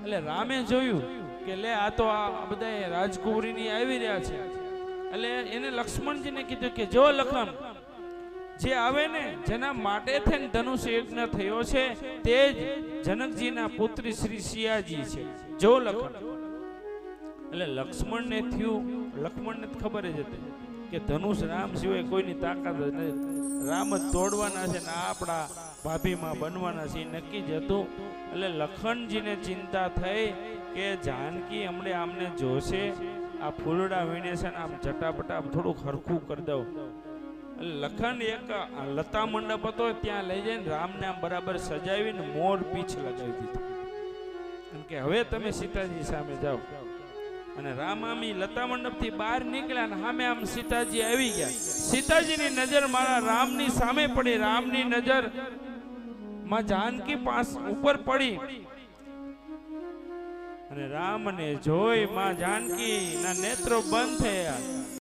એટલે રામે જોયું કે લે આ તો આ બધા રાજકુંવરીની આવી રહ્યા છે, એટલે એને લક્ષ્મણજીને કીધું કે જો લખન જે આવે ને જેના માટે થઈને ધનુષ યજ્ઞ થયો છે તે જ જનકજીના પુત્રી શ્રી સિયાજી છે, જો લખન. એટલે લક્ષ્મણને થયું, લક્ષ્મણને ખબર જ હતી કે ધનુષ રામ સિવાય કોઈની તાકાત નથી, રામ જ તોડવાના છે ને આપણા ભાભીમાં બનવાના છે, એ નક્કી જ હતું. એટલે લખનજીને ચિંતા થઈ કે જાનકી હમણાં આમને જોશે, આ ફૂલડા વીણે છે ને આમ જટાપટા થોડુંક હરખું કરી દઉં. લખન એક લતા મંડપ હતો ત્યાં લઈ જઈને રામને આમ બરાબર સજાવીને મોર પીછ લગાવી દીધું, એમ કે હવે તમે સીતાજી સામે જાઓ. અને રામ આમ લતા મંડપ થી બહાર નીકળ્યા ને સામે આમ સીતાજી આવી ગયા. સીતાજીની નજર મારા રામની સામે પડી, રામની નજર માં જાનકી પાસ ઉપર પડી અને રામને જોઈ માં જાનકી ના નેત્રો બંધ થયા.